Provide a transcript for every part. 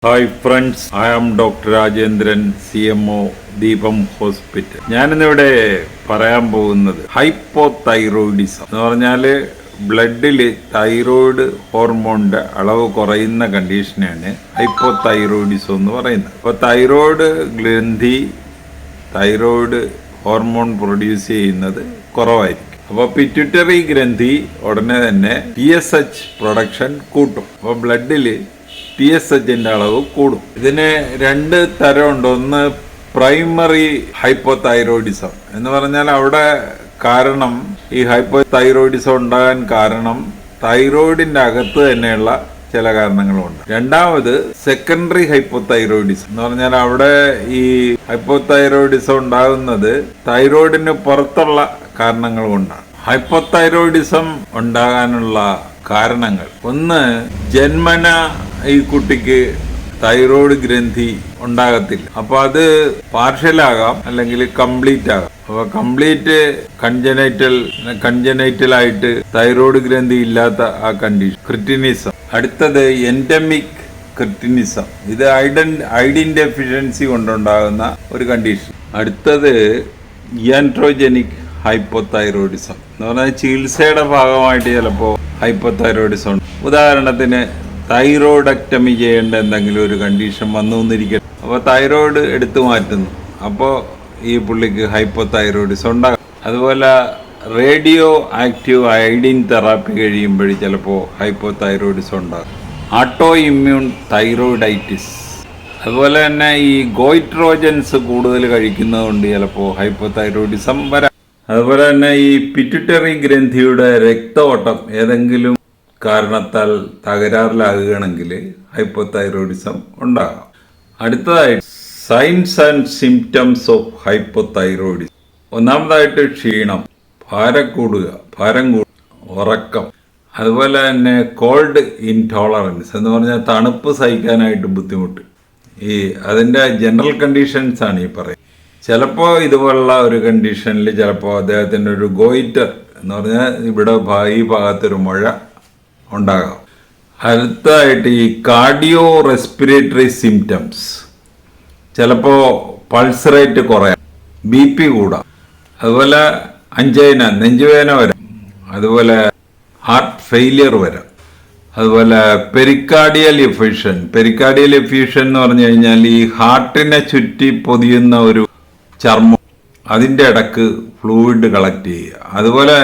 Hi friends, I am doctor Rajendran, CMO Deepam hospital. ഞാനിന്നിവിടെ പറയാൻ പോകുന്നത് ഹൈപ്പോതൈറോയിഡിസം എന്ന് പറഞ്ഞാല് ബ്ലഡിൽ തൈറോയിഡ് ഹോർമോണിന്റെ അളവ് കുറയുന്ന കണ്ടീഷനാണ് ഹൈപ്പോതൈറോയിഡിസം എന്ന് പറയുന്നത്. അപ്പോൾ തൈറോയിഡ് ഗ്രന്ഥി തൈറോയിഡ് ഹോർമോൺ പ്രൊഡ്യൂസ് ചെയ്യുന്നത് കുറവായിരിക്കും. അപ്പോൾ പിറ്റ്യൂട്ടറി ഗ്രന്ഥി ഉടനെ തന്നെ TSH പ്രൊഡക്ഷൻ കൂട്ടും. അപ്പോൾ ബ്ലഡിൽ TSHന്റെ അളവ് കൂടും. ഇതിന് രണ്ട് തരമുണ്ട്. ഒന്ന് പ്രൈമറി ഹൈപ്പോതൈറോയിഡിസം എന്ന് പറഞ്ഞാൽ അവിടെ കാരണം ഈ ഹൈപ്പോതൈറോയിഡിസം ഉണ്ടാകാൻ കാരണം തൈറോയിഡിന്റെ അകത്ത് തന്നെയുള്ള ചില കാരണങ്ങളുണ്ട്. രണ്ടാമത് സെക്കൻഡറി ഹൈപ്പോതൈറോയിഡിസം എന്ന് പറഞ്ഞാൽ അവിടെ ഈ ഹൈപ്പോതൈറോയിഡിസം ഉണ്ടാകുന്നത് തൈറോയിഡിന് പുറത്തുള്ള കാരണങ്ങൾ കൊണ്ടാണ്. ഹൈപ്പോതൈറോയിഡിസം ഉണ്ടാകാനുള്ള കാരണങ്ങൾ: ഒന്ന്, ജന്മന ഈ കുട്ടിക്ക് തൈറോയ്ഡ് ഗ്രന്ഥി ഉണ്ടാകത്തില്ല. അപ്പൊ അത് പാർഷ്യലാകാം, അല്ലെങ്കിൽ കംപ്ലീറ്റ് ആകാം. അപ്പൊ കംപ്ലീറ്റ് കൺജനൈറ്റൽ ആയിട്ട് തൈറോയ്ഡ് ഗ്രന്ഥി ഇല്ലാത്ത ആ കണ്ടീഷൻ ക്രിറ്റിനിസം. അടുത്തത് എൻഡമിക് ക്രിറ്റിനിസം. ഇത് ഐഡിൻ ഡെഫിഷ്യൻസി കൊണ്ടുണ്ടാകുന്ന ഒരു കണ്ടീഷൻ. അടുത്തത് യാൻട്രോജനിക് ഹൈപ്പോതൈറോയിഡിസം എന്ന് പറഞ്ഞാൽ ചികിത്സയുടെ ഭാഗമായിട്ട് ചിലപ്പോൾ ഹൈപ്പോതൈറോയിഡിസം ഉണ്ട്. ഉദാഹരണത്തിന് തൈറോയിഡക്ടമി ചെയ്യേണ്ട എന്തെങ്കിലും ഒരു കണ്ടീഷൻ വന്നു എന്നിരിക്കട്ടെ. അപ്പോൾ തൈറോയിഡ് എടുത്തു മാറ്റുന്നു, അപ്പോൾ ഈ പുള്ളിക്ക് ഹൈപ്പോതൈറോയിഡിസം ഉണ്ടാകും. അതുപോലെ റേഡിയോ ആക്റ്റീവ് അയഡിൻ തെറാപ്പി കഴിയുമ്പോഴും ചിലപ്പോൾ ഹൈപ്പോതൈറോയിഡിസം ഉണ്ടാകും. ആട്ടോ ഇമ്മ്യൂൺ തൈറോയിഡൈറ്റിസ്. അതുപോലെ തന്നെ ഈ ഗോയിട്രോജൻസ് കൂടുതൽ കഴിക്കുന്നതുകൊണ്ട് ചിലപ്പോൾ ഹൈപ്പോതൈറോയിഡിസം വരാം. അതുപോലെ തന്നെ ഈ പിറ്റ്യൂട്ടറി ഗ്രന്ഥിയുടെ രക്തഓട്ടം ഏതെങ്കിലും കാരണത്താൽ തകരാറിലാകുകയാണെങ്കിൽ ഹൈപ്പോതൈറോയിഡിസം ഉണ്ടാകാം. അടുത്തതായി signs and symptoms of hypothyroidism. ഒന്നാമതായിട്ട് ക്ഷീണം, ഭാരം കൂടുക, ഉറക്കം. അതുപോലെ തന്നെ കോൾഡ് ഇൻടോളറൻസ് എന്ന് പറഞ്ഞാൽ തണുപ്പ് സഹിക്കാനായിട്ട് ബുദ്ധിമുട്ട്. അതിൻ്റെ ജനറൽ കണ്ടീഷൻസ് ആണ് ഈ പറയുന്നത്. ചിലപ്പോൾ ഇതുപോലുള്ള ഒരു കണ്ടീഷനിൽ ചിലപ്പോൾ അദ്ദേഹത്തിൻ്റെ ഒരു ഗോയിറ്റർ എന്ന് പറഞ്ഞാൽ ഇവിടെ ഈ ഭാഗത്തൊരു മുഴ ഉണ്ടാകാം. അടുത്തതായിട്ട് ഈ കാർഡിയോ റെസ്പിറേറ്ററി സിംറ്റംസ്. ചിലപ്പോൾ പൾസ് റേറ്റ് കുറയാം, BP കൂടാം. അതുപോലെ അഞ്ചൈന, നെഞ്ചുവേദന വരാം. അതുപോലെ ഹാർട്ട് ഫെയിലിയർ വരാം. അതുപോലെ പെരിക്കാർഡിയൽ എഫ്യൂഷൻ എന്ന് പറഞ്ഞു കഴിഞ്ഞാൽ ഈ ഹാർട്ടിനെ ചുറ്റി പൊതിയുന്ന ഒരു ചർമ്മം, അതിൻ്റെ ഇടക്ക് ഫ്ലൂയിഡ് കളക്ട് ചെയ്യുക. അതുപോലെ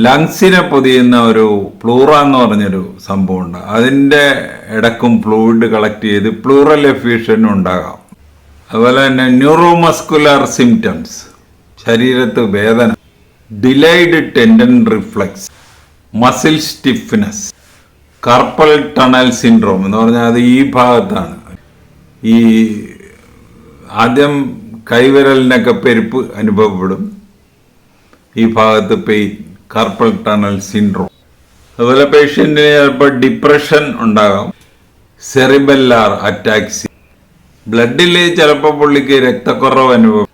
ലങ്സിനെ പൊതിയുന്ന ഒരു പ്ലൂറ എന്ന് പറഞ്ഞൊരു സംഭവമുണ്ട്, അതിൻ്റെ ഇടക്കും ഫ്ലൂയിഡ് കളക്ട് ചെയ്ത് പ്ലൂറൽ എഫ്യൂഷൻ ഉണ്ടാകാം. അതുപോലെ തന്നെ ന്യൂറോമസ്കുലർ സിംറ്റംസ്, ശരീരത്ത് വേദന, delayed tendon reflex, muscle stiffness, carpal tunnel syndrome എന്ന് പറഞ്ഞാൽ അത് ഈ ഭാഗത്താണ്. ഈ ആദ്യം കൈവിരലിനൊക്കെ പെരുപ്പ് അനുഭവപ്പെടും, ഈ ഭാഗത്ത് പെയിൻ, കാർപ്പൽ ടണൽ സിൻഡ്രോം. അതുപോലെ പേഷ്യന്റിന് ചിലപ്പോൾ ഡിപ്രഷൻ ഉണ്ടാകാം, സെറിബെല്ലാർ അറ്റാക്സി. ബ്ലഡിൽ ചിലപ്പോൾ പുള്ളിക്ക് രക്തക്കുറവ് അനുഭവം,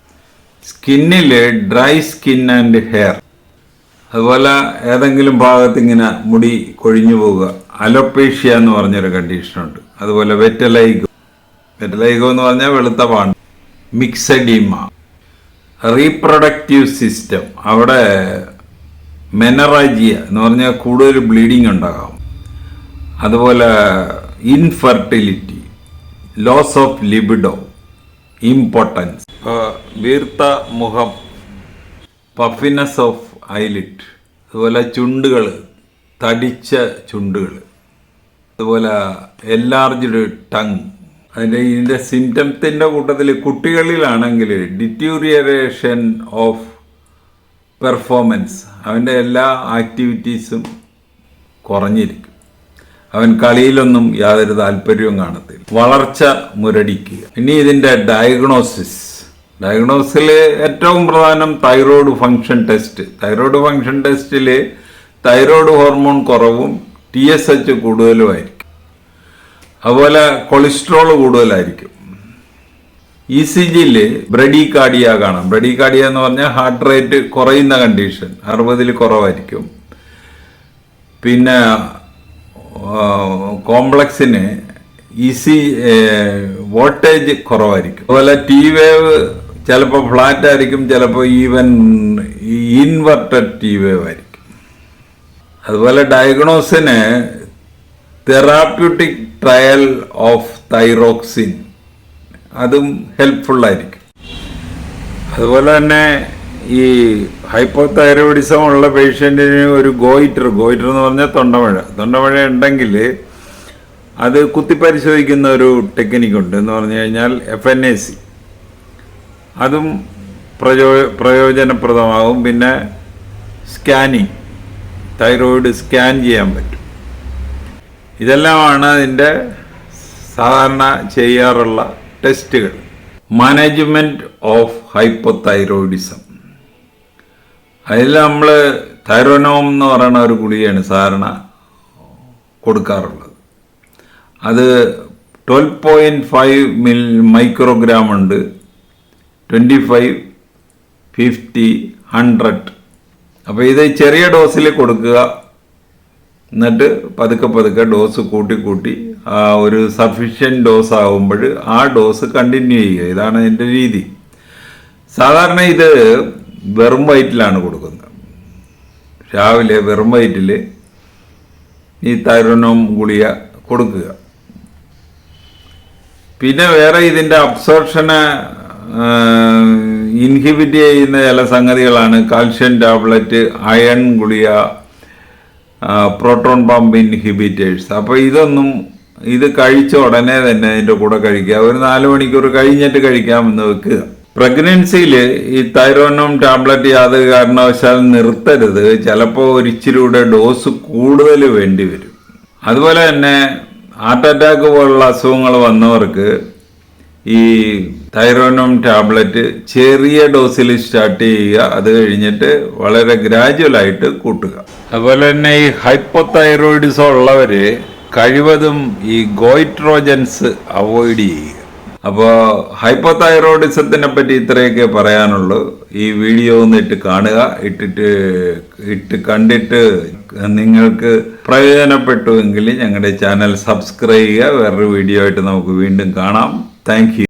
സ്കിന്നില് ഡ്രൈ സ്കിൻ ആൻഡ് ഹെയർ. അതുപോലെ ഏതെങ്കിലും ഭാഗത്ത് ഇങ്ങനെ മുടി കൊഴിഞ്ഞു പോവുക, അലോപേഷ്യ എന്ന് പറഞ്ഞൊരു കണ്ടീഷനുണ്ട്. അതുപോലെ വെറ്റലൈഗോ എന്ന് പറഞ്ഞാൽ വെളുത്ത പാണ്ട്, മിക്സഡീമ. റീപ്രൊഡക്റ്റീവ് സിസ്റ്റം, അവിടെ മെനറാജിയ എന്ന് പറഞ്ഞാൽ കൂടുതൽ ബ്ലീഡിങ് ഉണ്ടാകാം. അതുപോലെ infertility, loss of libido, impotence, വീർത്ത മുഖം, പഫിനെസ് ഓഫ് ഐലിറ്റ്. അതുപോലെ ചുണ്ടുകൾ, തടിച്ച ചുണ്ടുകൾ. അതുപോലെ എൻലാർജ്ഡ് ടങ്. ഇതിൻ്റെ സിംറ്റംസിൻ്റെ കൂട്ടത്തിൽ കുട്ടികളിലാണെങ്കിൽ ഡിറ്റീരിയറേഷൻ ഓഫ് പെർഫോമൻസ്, അവൻ്റെ എല്ലാ ആക്ടിവിറ്റീസും കുറഞ്ഞിരിക്കും, അവൻ കളിയിലൊന്നും യാതൊരു താല്പര്യവും കാണത്തില്ല, വളർച്ച മുരടിക്കുക. ഇനി ഇതിൻ്റെ ഡയഗ്നോസിൽ ഏറ്റവും പ്രധാനം thyroid function test. Thyroid function ടെസ്റ്റിൽ തൈറോയ്ഡ് ഹോർമോൺ കുറവും TSH കൂടുതലുമായിരിക്കും. അതുപോലെ കൊളസ്ട്രോൾ കൂടുതലായിരിക്കും. ECGയിൽ ബ്രഡികാർഡിയ കാണാം. ബ്രഡികാർഡിയ എന്ന് പറഞ്ഞാൽ ഹാർട്ട് റേറ്റ് കുറയുന്ന കണ്ടീഷൻ, 60 കുറവായിരിക്കും. പിന്നെ കോംപ്ലക്സിന് ഈസി വോൾട്ടേജ് കുറവായിരിക്കും. അതുപോലെ ടി വേവ് ചിലപ്പോൾ ഫ്ലാറ്റ് ആയിരിക്കും, ചിലപ്പോൾ ഈവൻ ഇൻവെർട്ടഡ് ടി വേവ് ആയിരിക്കും. അതുപോലെ ഡയഗ്നോസിന് തെറാപ്യൂട്ടിക് ട്രയൽ ഓഫ് തൈറോക്സിൻ അതും ഹെൽപ്ഫുള്ളായിരിക്കും. അതുപോലെ തന്നെ ഈ ഹൈപ്പോതൈറോയിഡിസം ഉള്ള പേഷ്യൻറ്റിന് ഒരു ഗോയിറ്റർ എന്ന് പറഞ്ഞാൽ തൊണ്ടമഴ ഉണ്ടെങ്കിൽ അത് കുത്തിപ്പരിശോധിക്കുന്ന ഒരു ടെക്നിക്കുണ്ട് എന്ന് പറഞ്ഞു കഴിഞ്ഞാൽ FNAC. അതും പ്രയോജനപ്രദമാകും. പിന്നെ സ്കാനിങ്, തൈറോയിഡ് സ്കാൻ ചെയ്യാൻ പറ്റും. ഇതെല്ലാമാണ് അതിൻ്റെ സാധാരണ ചെയ്യാറുള്ള ടെസ്റ്റുകൾ. മാനേജ്മെൻറ്റ് ഓഫ് ഹൈപ്പോതൈറോയിഡിസം, അതിൽ നമ്മൾ തൈറോനോം എന്ന് പറയുന്ന ഒരു ഗുളികയാണ് സാധാരണ കൊടുക്കാറുള്ളത്. അത് 12.5 മൈക്രോഗ്രാം ഉണ്ട്. 25, 50, 100. അപ്പോൾ ഇത് ചെറിയ ഡോസിൽ കൊടുക്കുക. എന്നിട്ട് പതുക്കെ ഡോസ് കൂട്ടി ഒരു സഫിഷ്യൻറ്റ് ഡോസ് ആകുമ്പോൾ ആ ഡോസ് കണ്ടിന്യൂ ചെയ്യുക. ഇതാണ് അതിൻ്റെ രീതി. സാധാരണ ഇത് വെറും വയറ്റിലാണ് കൊടുക്കുന്നത്. രാവിലെ വെറും വയറ്റിൽ ഈ തൈറോനോം ഗുളിക കൊടുക്കുക. പിന്നെ വേറെ ഇതിൻ്റെ അബ്സോർപ്ഷനെ ഇൻഹിബിറ്റ് ചെയ്യുന്ന ചില സംഗതികളാണ് കാൽഷ്യം ടാബ്ലറ്റ്, അയൺ ഗുളിക, പ്രോട്ടോൺ പമ്പ് ഇൻഹിബിറ്റേഴ്സ്. അപ്പോൾ ഇത് കഴിച്ച ഉടനെ തന്നെ ഇതിൻ്റെ കൂടെ കഴിക്കുക. ഒരു 4 മണിക്കൂർ കഴിഞ്ഞിട്ട് കഴിക്കാമെന്ന് വെക്കുക. പ്രഗ്നൻസിയിൽ ഈ തൈറോനോം ടാബ്ലറ്റ് യാതൊരു കാരണവശാലും നിർത്തരുത്. ചിലപ്പോൾ ഒരിച്ചിലൂടെ ഡോസ് കൂടുതൽ വേണ്ടി വരും. അതുപോലെ തന്നെ ഹാർട്ട് അറ്റാക്ക് പോലുള്ള അസുഖങ്ങൾ വന്നവർക്ക് ഈ തൈറോനോം ടാബ്ലറ്റ് ചെറിയ ഡോസിൽ സ്റ്റാർട്ട് ചെയ്യുക. അത് കഴിഞ്ഞിട്ട് വളരെ ഗ്രാജുവലായിട്ട് കൂട്ടുക. അതുപോലെ തന്നെ ഈ ഹൈപ്പോതൈറോയിഡിസം ഉള്ളവർ കഴിവതും ഈ ഗോയിട്രോജൻസ് അവോയ്ഡ് ചെയ്യുക. അപ്പോൾ ഹൈപ്പോതൈറോയിഡിസത്തിനെ പറ്റി ഇത്രയൊക്കെ പറയാനുള്ളൂ. ഈ വീഡിയോ ഒന്ന് കാണുക. കണ്ടിട്ട് നിങ്ങൾക്ക് പ്രയോജനപ്പെട്ടുവെങ്കിൽ ഞങ്ങളുടെ ചാനൽ സബ്സ്ക്രൈബ് ചെയ്യുക. വേറൊരു വീഡിയോ ആയിട്ട് നമുക്ക് വീണ്ടും കാണാം. Thank you.